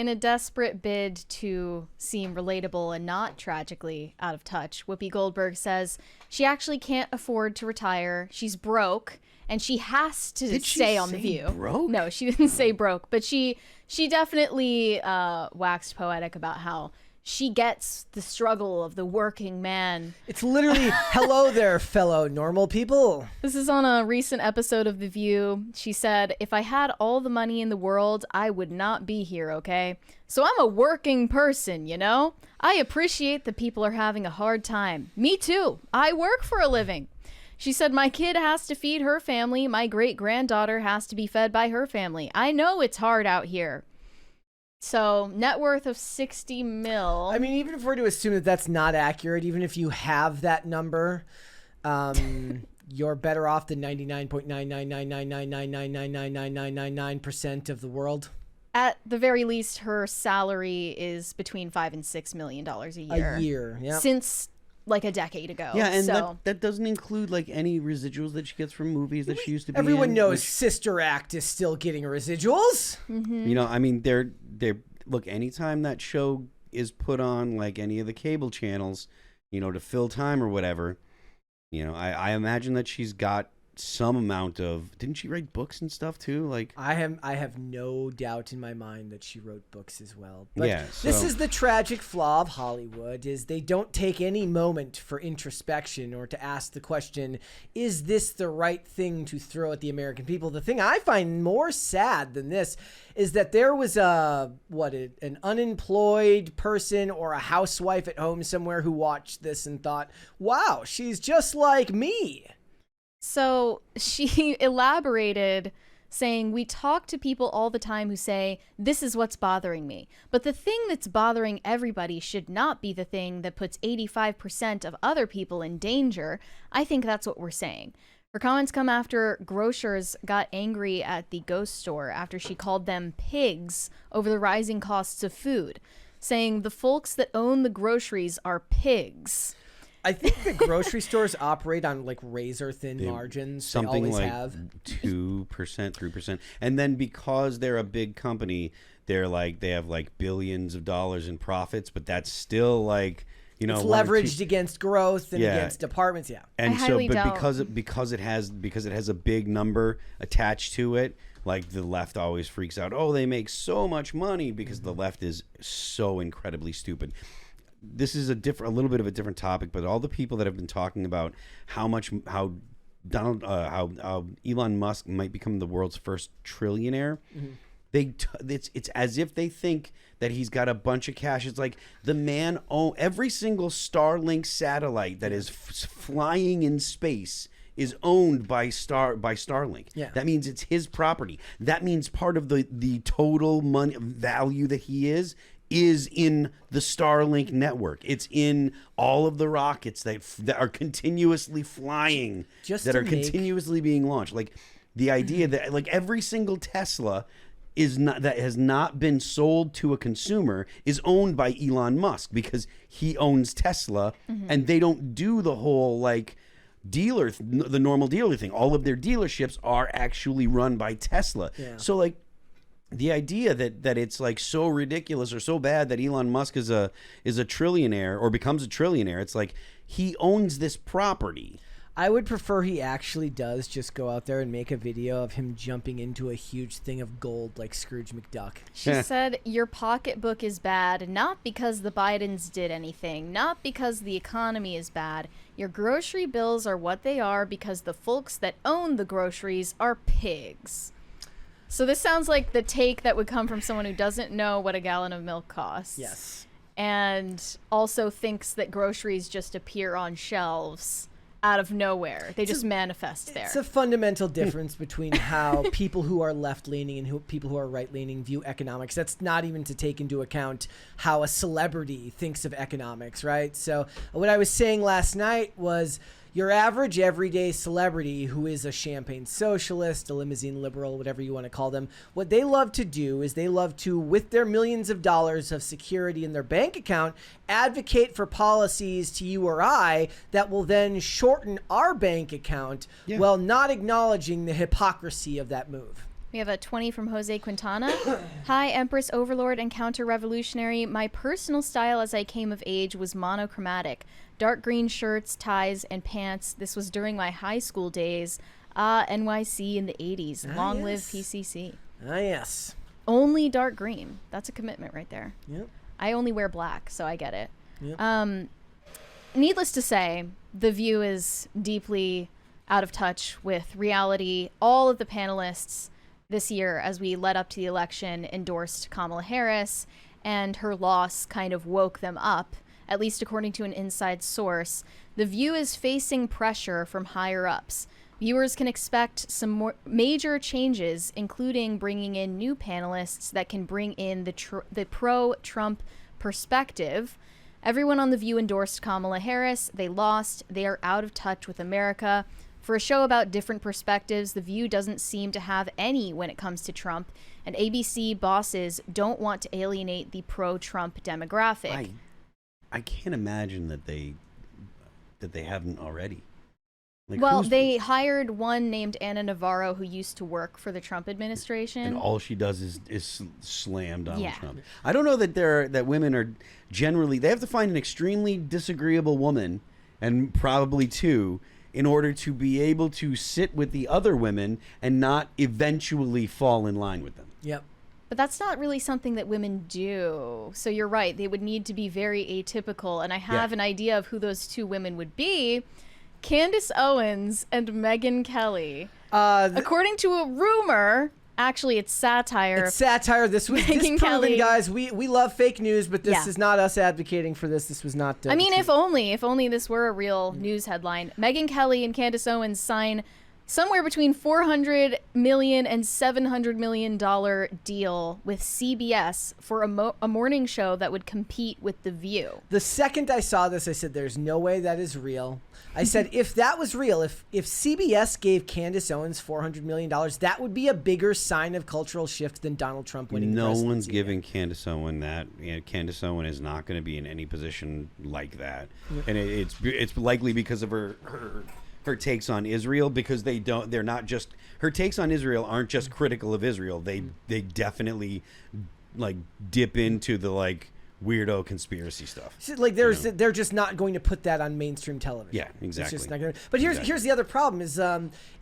in a desperate bid to seem relatable and not tragically out of touch, Whoopi Goldberg says she actually can't afford to retire. She's broke, and she has to stay on The View. Broke? No, she didn't say broke, but she definitely waxed poetic about how she gets the struggle of the working man. It's literally, hello there, fellow normal people. This is on a recent episode of The View. She said, if I had all the money in the world, I would not be here, okay? So I'm a working person, you know? I appreciate that people are having a hard time. Me too. I work for a living. She said, my kid has to feed her family. My great-granddaughter has to be fed by her family. I know it's hard out here. So, net worth of 60 mil. I mean, even if we're to assume that that's not accurate, even if you have that number, you're better off than 99.9999999999999% of the world. At the very least, her salary is between $5 and $6 million a year. A year, yeah. Since like a decade ago. Yeah, and so that doesn't include like any residuals that she gets from movies that she used to be Everyone in, knows which, Sister Act is still getting residuals. you know, I mean, they're look, anytime that show is put on like any of the cable channels, you know, to fill time or whatever, you know, I imagine that she's got some amount of, didn't she write books and stuff too? Like I have no doubt in my mind that she wrote books as well. But yeah, this is the tragic flaw of Hollywood, is they don't take any moment for introspection or to ask the question, is this the right thing to throw at the American people? The thing I find more sad than this is that there was an unemployed person or a housewife at home somewhere who watched this and thought, wow, she's just like me. So she elaborated saying, we talk to people all the time who say, this is what's bothering me. But the thing that's bothering everybody should not be the thing that puts 85% of other people in danger. I think that's what we're saying. Her comments come after grocers got angry at the Ghost store after she called them pigs over the rising costs of food, saying the folks that own the groceries are pigs. I think the grocery stores operate on like razor thin margins. Something they always like have 2%, 3%. And then because they're a big company, they have like billions of dollars in profits, but that's still like, you know, it's leveraged against growth and against departments. Yeah. And I so, highly but doubt. because it has a big number attached to it, like the left always freaks out. Oh, they make so much money because the left is so incredibly stupid. This is a little bit of a different topic, but all the people that have been talking about how Elon Musk might become the world's first trillionaire, it's as if they think that he's got a bunch of cash. It's like the man every single Starlink satellite that is flying in space is owned by Starlink. Yeah. That means it's his property. That means part of the total money value that he is in the Starlink network. It's in all of the rockets that are continuously flying, continuously being launched. Like the idea that like every single Tesla that has not been sold to a consumer is owned by Elon Musk because he owns Tesla, and they don't do the whole like the normal dealer thing. All of their dealerships are actually run by Tesla. Yeah. So like the idea that it's like so ridiculous or so bad that Elon Musk is a trillionaire or becomes a trillionaire, it's like he owns this property. I would prefer he actually does just go out there and make a video of him jumping into a huge thing of gold like Scrooge McDuck. She said, your pocketbook is bad, not because the Bidens did anything, not because the economy is bad. Your grocery bills are what they are because the folks that own the groceries are pigs. So this sounds like the take that would come from someone who doesn't know what a gallon of milk costs. Yes. And also thinks that groceries just appear on shelves out of nowhere. They just manifest there. It's a fundamental difference between how people who are left-leaning and people who are right-leaning view economics. That's not even to take into account how a celebrity thinks of economics, right? So what I was saying last night was your average everyday celebrity who is a champagne socialist, a limousine liberal, whatever you want to call them, what they love to do is they love to, with their millions of dollars of security in their bank account, advocate for policies to you or I that will then shorten our bank account while not acknowledging the hypocrisy of that move. We have a 20 from Jose Quintana. Hi, Empress, Overlord, and Counter-Revolutionary. My personal style as I came of age was monochromatic. Dark green shirts, ties, and pants. This was during my high school days. NYC in the 80s. Long live PCC. Yes. Only dark green. That's a commitment right there. Yep. I only wear black, so I get it. Yep. Needless to say, The View is deeply out of touch with reality. All of the panelists this year, as we led up to the election, endorsed Kamala Harris, and her loss kind of woke them up, at least according to an inside source. The View is facing pressure from higher ups. Viewers can expect some more major changes, including bringing in new panelists that can bring in the pro-Trump perspective. Everyone on The View endorsed Kamala Harris. They lost. They are out of touch with America. For a show about different perspectives, The View doesn't seem to have any when it comes to Trump, and ABC bosses don't want to alienate the pro-Trump demographic. I can't imagine that they haven't already. Like, well, they hired one named Anna Navarro who used to work for the Trump administration. And all she does is slam Donald Trump. I don't know that women are generally, they have to find an extremely disagreeable woman, and probably two, in order to be able to sit with the other women and not eventually fall in line with them. Yep. But that's not really something that women do. So you're right. They would need to be very atypical. And I have an idea of who those two women would be. Candace Owens and Megyn Kelly. According to a rumor, actually it's satire. It's satire. This was Megyn disproven, Kelly. guys. We love fake news, but this is not us advocating for this. This was not. I mean, if only this were a real news headline. Megyn Kelly and Candace Owens sign somewhere between $400 million and $700 million deal with CBS for a morning show that would compete with The View. The second I saw this, I said, "There's no way that is real." I said, if that was real, if CBS gave Candace Owens $400 million, that would be a bigger sign of cultural shift than Donald Trump winning the presidency. No one's giving Candace Owens that. Candace Owens is not going to be in any position like that, and it's likely because of her takes on Israel, because they're not just, her takes on Israel aren't just critical of Israel. They definitely like dip into the like weirdo conspiracy stuff. Like they're just not going to put that on mainstream television. Yeah, exactly. It's just not gonna, but here's the other problem is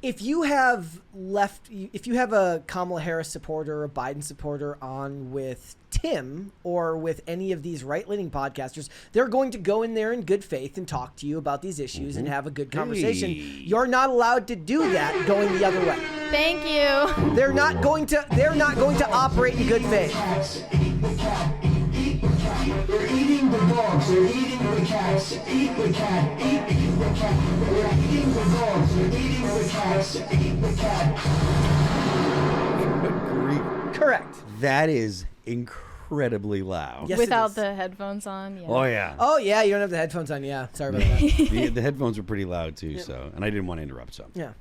if you have a Kamala Harris supporter or a Biden supporter on with Tim or with any of these right-leaning podcasters, they're going to go in there in good faith and talk to you about these issues and have a good conversation. You're not allowed to do that going the other way. Thank you. They're not going to operate in good faith. They're eating the dogs, they're eating the cats. Eat the cat, eat the cat. They're eating the dogs, they're eating the cats. Eat the cat. Correct. That is incredibly loud. Yes, Without the headphones on. Yeah. Oh yeah. Oh yeah, you don't have the headphones on. Yeah, sorry about that. The headphones were pretty loud too. So, and I didn't want to interrupt. So Yeah.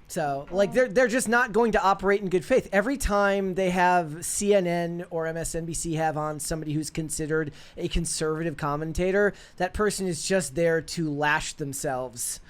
So, like, they're just not going to operate in good faith. Every time they have CNN or MSNBC have on somebody who's considered a conservative commentator, that person is just there to lash themselves.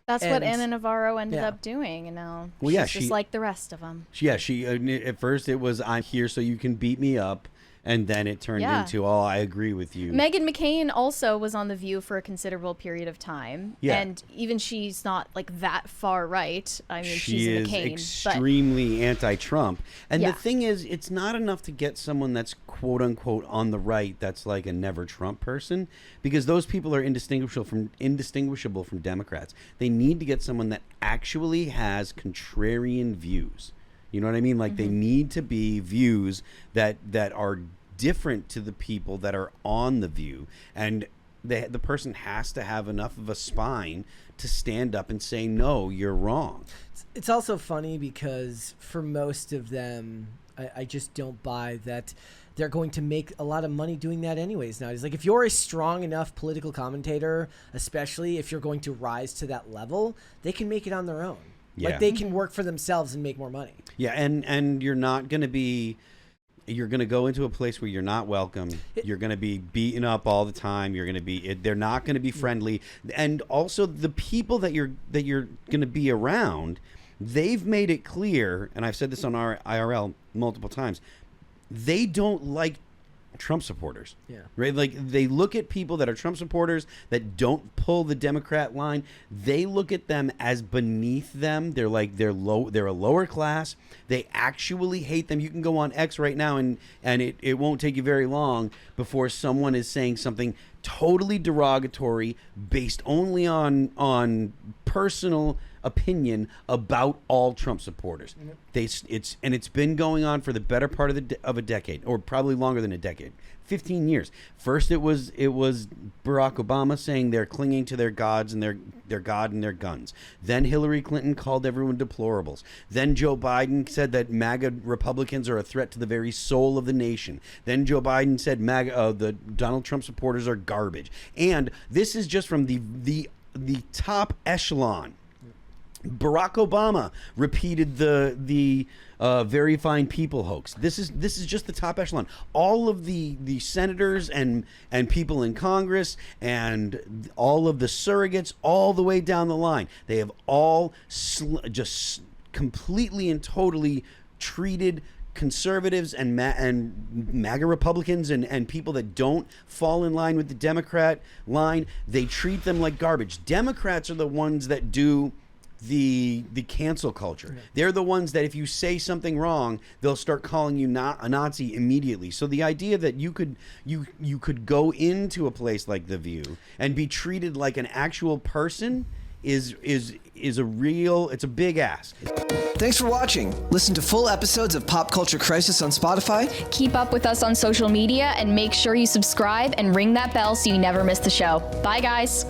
That's what Anna Navarro ended Yeah. up doing, and now Well, she's yeah, just like the rest of them. she at first it was, I'm here so you can beat me up, and then it turned into, oh, I agree with you. Meghan McCain also was on The View for a considerable period of time. Yeah. And even she's not like that far right. I mean, She she's is McCain. extremely anti-Trump. And Yeah. the thing is, it's not enough to get someone that's quote unquote on the right that's like a never Trump person, because those people are indistinguishable from Democrats. They need to get someone that actually has contrarian views. You know what I mean? Like they need to be views that are different to the people that are on The View, and the person has to have enough of a spine to stand up and say, no, you're wrong. It's also funny because for most of them, I just don't buy that they're going to make a lot of money doing that anyways nowadays. Like, if you're a strong enough political commentator, especially if you're going to rise to that level, they can make it on their own. Yeah. Like, they can work for themselves and make more money. Yeah, and you're not going to be... You're going to go into a place where you're not welcome. You're going to be beaten up all the time. You're going to be... They're not going to be friendly. And also, the people that you're going to be around, they've made it clear, and I've said this on our IRL multiple times, they don't like Trump supporters. Yeah. Right? Like, they look at people that are Trump supporters that don't pull the Democrat line. They look at them as beneath them. They're like, they're a lower class. They actually hate them. You can go on X right now and it won't take you very long before someone is saying something totally derogatory based only on personal opinion about all Trump supporters. It's been going on for the better part of a decade, or probably longer than a decade, 15 years. First, it was Barack Obama saying they're clinging to their gods and their God and their guns. Then Hillary Clinton called everyone deplorables. Then Joe Biden said that MAGA Republicans are a threat to the very soul of the nation. Then Joe Biden said the Donald Trump supporters are garbage. And this is just from the top echelon. Barack Obama repeated the very fine people hoax. This is just the top echelon. All of the senators and people in Congress and all of the surrogates, all the way down the line, they have all just completely and totally treated conservatives and MAGA Republicans and people that don't fall in line with the Democrat line. They treat them like garbage. Democrats are the ones that do the cancel culture. Yeah. They're the ones that if you say something wrong, they'll start calling you a Nazi immediately. So the idea that you could go into a place like The View and be treated like an actual person is a big ask. Thanks for watching. Listen to full episodes of Pop Culture Crisis on Spotify. Keep up with us on social media and make sure you subscribe and ring that bell so you never miss the show. Bye, guys.